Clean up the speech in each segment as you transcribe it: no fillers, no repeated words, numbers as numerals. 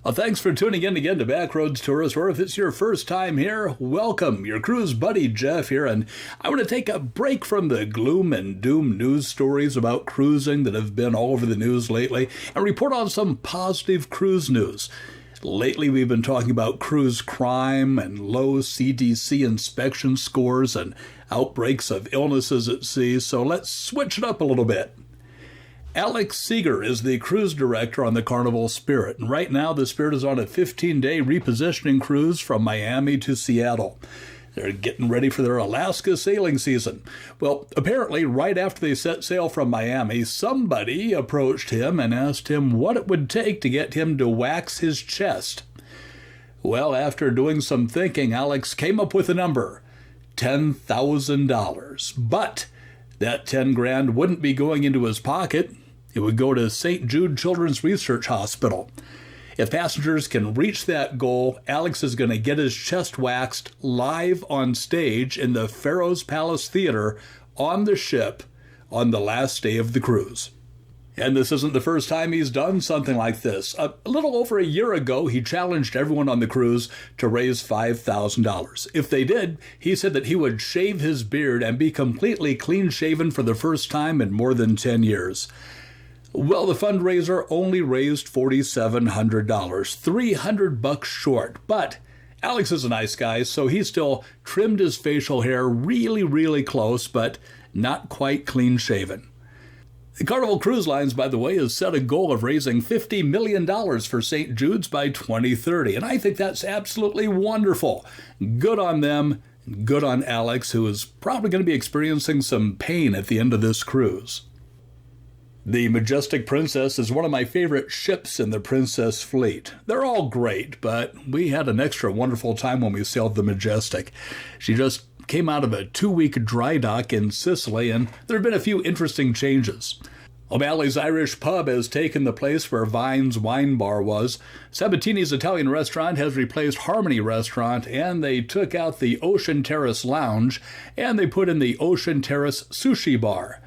Well, thanks for tuning in again to Backroads Tourist, or if it's your first time here, welcome. Your cruise buddy Jeff here, and I want to take a break from the gloom and doom news stories about cruising that have been all over the news lately and report on some positive cruise news. Lately, we've been talking about cruise crime and low CDC inspection scores and outbreaks of illnesses at sea, so let's switch it up a little bit. Alex Seeger is the cruise director on the Carnival Spirit, and right now the Spirit is on a 15-day repositioning cruise from Miami to Seattle. They're getting ready for their Alaska sailing season. Well, apparently, right after they set sail from Miami, somebody approached him and asked him what it would take to get him to wax his chest. Well, after doing some thinking, Alex came up with a number, $10,000. But that 10 grand wouldn't be going into his pocket. It would go to St. Jude Children's Research Hospital. If passengers can reach that goal, Alex is going to get his chest waxed live on stage in the Pharaoh's Palace Theater on the ship on the last day of the cruise. And this isn't the first time he's done something like this. A little over a year ago, he challenged everyone on the cruise to raise $5,000. If they did, he said that he would shave his beard and be completely clean-shaven for the first time in more than 10 years. Well, the fundraiser only raised $4,700, $300 short. But Alex is a nice guy, so he still trimmed his facial hair really close, but not quite clean-shaven. The Carnival Cruise Lines, by the way, has set a goal of raising $50 million for St. Jude's by 2030, and I think that's absolutely wonderful. Good on them, good on Alex, who is probably going to be experiencing some pain at the end of this cruise. The Majestic Princess is one of my favorite ships in the Princess fleet. They're all great, but we had an extra wonderful time when we sailed the Majestic. She just came out of a 2-week dry dock in Sicily, and there have been a few interesting changes. O'Malley's Irish Pub has taken the place where Vine's Wine Bar was. Sabatini's Italian Restaurant has replaced Harmony Restaurant, and they took out the Ocean Terrace Lounge, and they put in the Ocean Terrace Sushi Bar.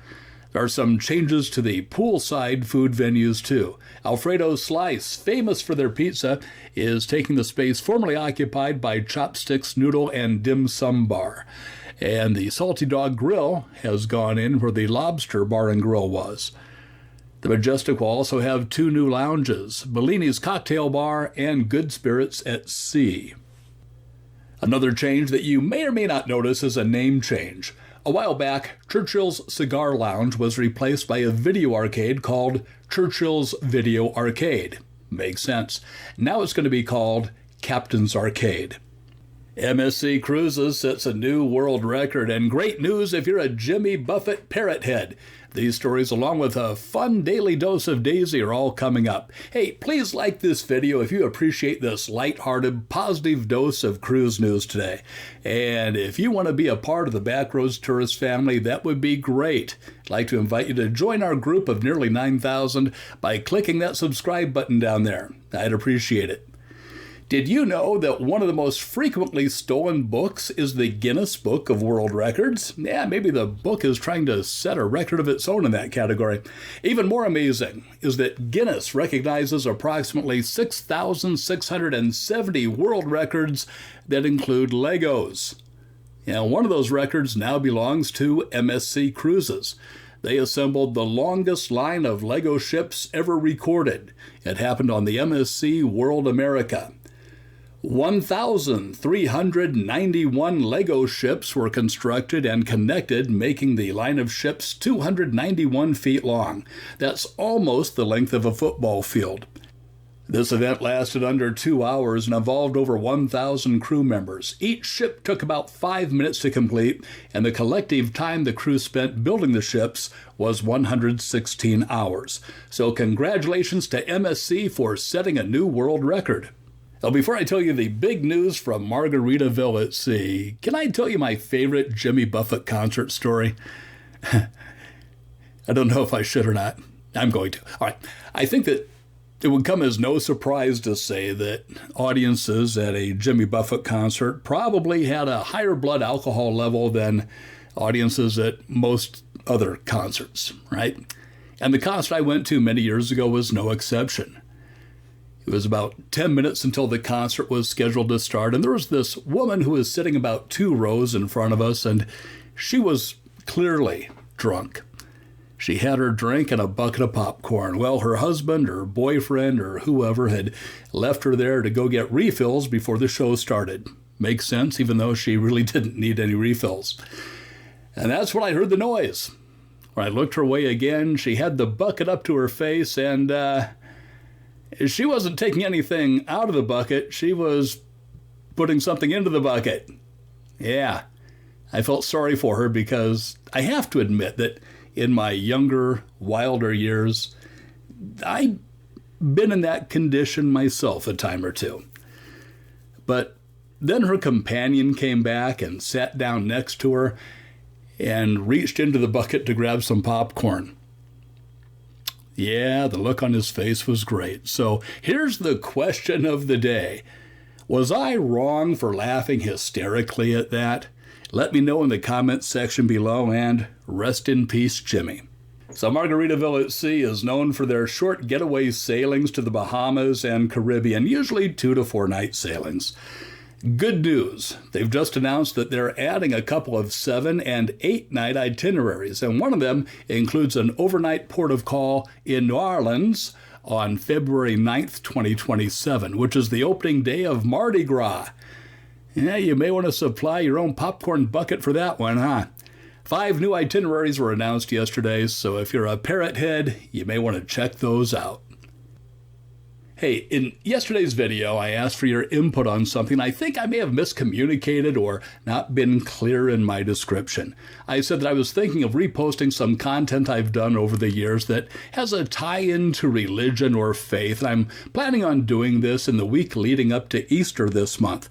There are some changes to the poolside food venues, too. Alfredo Slice, famous for their pizza, is taking the space formerly occupied by Chopsticks Noodle and Dim Sum Bar. And the Salty Dog Grill has gone in where the Lobster Bar and Grill was. The Majestic will also have 2 new lounges, Bellini's Cocktail Bar and Good Spirits at Sea. Another change that you may or may not notice is a name change. A while back, Churchill's Cigar Lounge was replaced by a video arcade called Churchill's Video Arcade. Makes sense. Now it's going to be called Captain's Arcade. MSC Cruises sets a new world record, and great news if you're a Jimmy Buffett parrot head. These stories, along with a fun daily dose of Daisy, are all coming up. Hey, please like this video if you appreciate this lighthearted, positive dose of cruise news today. And if you want to be a part of the Backroads Tourist family, that would be great. I'd like to invite you to join our group of nearly 9,000 by clicking that subscribe button down there. I'd appreciate it. Did you know that one of the most frequently stolen books is the Guinness Book of World Records? Yeah, maybe the book is trying to set a record of its own in that category. Even more amazing is that Guinness recognizes approximately 6,670 world records that include Legos. Now, one of those records now belongs to MSC Cruises. They assembled the longest line of Lego ships ever recorded. It happened on the MSC World America. 1,391 Lego ships were constructed and connected, making the line of ships 291 feet long. That's almost the length of a football field. This event lasted under 2 hours and involved over 1,000 crew members. Each ship took about 5 minutes to complete, and the collective time the crew spent building the ships was 116 hours. So congratulations to MSC for setting a new world record. Now, before I tell you the big news from Margaritaville at sea, can I tell you my favorite Jimmy Buffett concert story? I don't know if I should or not. I'm going to. All right. I think that it would come as no surprise to say that audiences at a Jimmy Buffett concert probably had a higher blood alcohol level than audiences at most other concerts, right? And the concert I went to many years ago was no exception. It was about 10 minutes until the concert was scheduled to start, and there was this woman who was sitting about 2 rows in front of us, and she was clearly drunk. She had her drink and a bucket of popcorn. Well, her husband or boyfriend or whoever had left her there to go get refills before the show started. Makes sense, even though she really didn't need any refills. And that's when I heard the noise. When I looked her way again, she had the bucket up to her face, and she wasn't taking anything out of the bucket. She was putting something into the bucket. Yeah, I felt sorry for her because I have to admit that in my younger, wilder years, I've been in that condition myself a time or two. But then her companion came back and sat down next to her and reached into the bucket to grab some popcorn. Yeah, the look on his face was great. So here's the question of the day. Was I wrong for laughing hysterically at that? Let me know in the comments section below, and rest in peace, Jimmy. So Margaritaville at Sea is known for their short getaway sailings to the Bahamas and Caribbean, usually 2 to 4 night sailings. Good news, they've just announced that they're adding a couple of 7 and 8 night itineraries, and one of them includes an overnight port of call in New Orleans on February 9th, 2027, which is the opening day of Mardi Gras. Yeah, you may want to supply your own popcorn bucket for that one, huh? 5 new itineraries were announced yesterday, so if you're a parrot head, you may want to check those out. Hey, in yesterday's video, I asked for your input on something. I think I may have miscommunicated or not been clear in my description. I said that I was thinking of reposting some content I've done over the years that has a tie-in to religion or faith. I'm planning on doing this in the week leading up to Easter this month.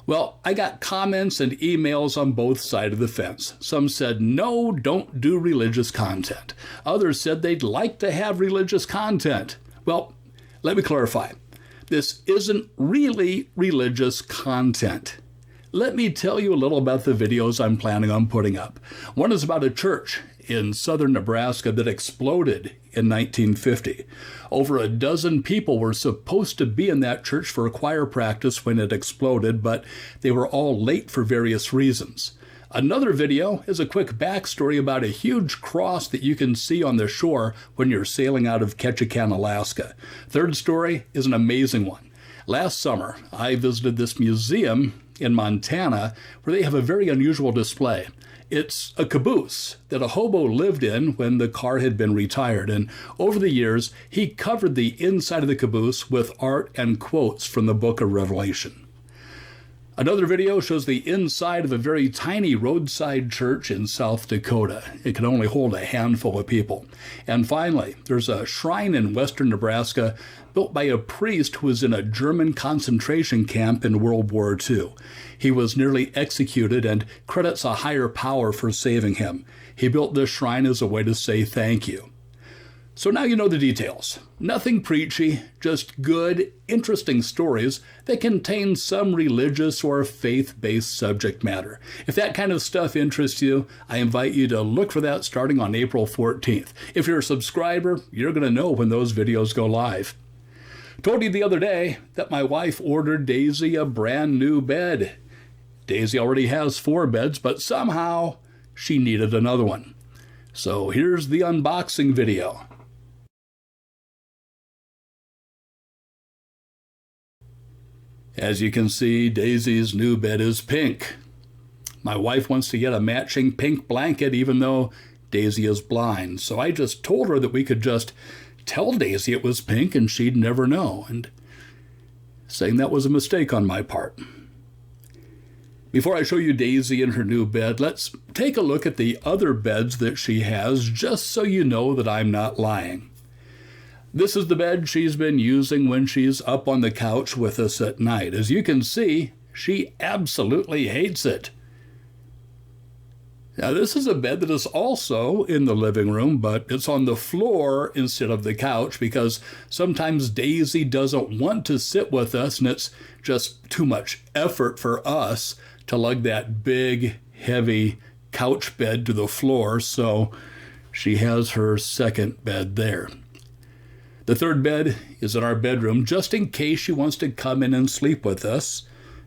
Well, I got comments and emails on both sides of the fence. Some said, no, don't do religious content. Others said they'd like to have religious content. Well, let me clarify. This isn't really religious content. Let me tell you a little about the videos I'm planning on putting up. One is about a church in southern Nebraska that exploded in 1950. Over a dozen people were supposed to be in that church for choir practice when it exploded, but they were all late for various reasons. Another video is a quick backstory about a huge cross that you can see on the shore when you're sailing out of Ketchikan, Alaska. Third story is an amazing one. Last summer, I visited this museum in Montana where they have a very unusual display. It's a caboose that a hobo lived in when the car had been retired, and over the years, he covered the inside of the caboose with art and quotes from the book of Revelation. Another video shows the inside of a very tiny roadside church in South Dakota. It can only hold a handful of people. And finally, there's a shrine in western Nebraska built by a priest who was in a German concentration camp in World War II. He was nearly executed and credits a higher power for saving him. He built this shrine as a way to say thank you. So now you know the details. Nothing preachy, just good, interesting stories that contain some religious or faith-based subject matter. If that kind of stuff interests you, I invite you to look for that starting on April 14th. If you're a subscriber, you're going to know when those videos go live. Told you the other day that my wife ordered Daisy a brand new bed. Daisy already has 4 beds, but somehow she needed another one. So here's the unboxing video. As you can see, Daisy's new bed is pink. My wife wants to get a matching pink blanket even though Daisy is blind. So I just told her that we could just tell Daisy it was pink and she'd never know, and saying that was a mistake on my part. Before I show you Daisy in her new bed, let's take a look at the other beds that she has just so you know that I'm not lying. This is the bed she's been using when she's up on the couch with us at night. As you can see, she absolutely hates it. Now, this is a bed that is also in the living room, but it's on the floor instead of the couch because sometimes Daisy doesn't want to sit with us, and it's just too much effort for us to lug that big, heavy couch bed to the floor, so she has her second bed there. The third bed is in our bedroom just in case she wants to come in and sleep with us.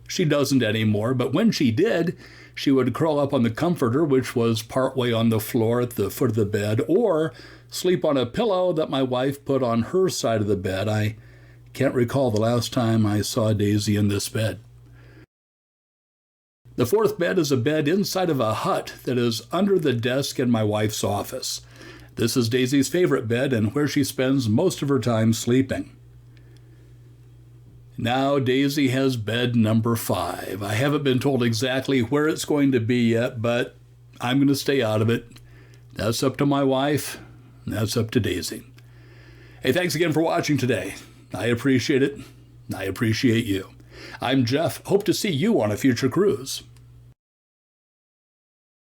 She doesn't anymore, but when she did, she would curl up on the comforter, which was partway on the floor at the foot of the bed, or sleep on a pillow that my wife put on her side of the bed. I can't recall the last time I saw Daisy in this bed. The fourth bed is a bed inside of a hut that is under the desk in my wife's office. This is Daisy's favorite bed and where she spends most of her time sleeping. Now Daisy has bed number 5. I haven't been told exactly where it's going to be yet, but I'm going to stay out of it. That's up to my wife. That's up to Daisy. Hey, thanks again for watching today. I appreciate it. I appreciate you. I'm Jeff. Hope to see you on a future cruise.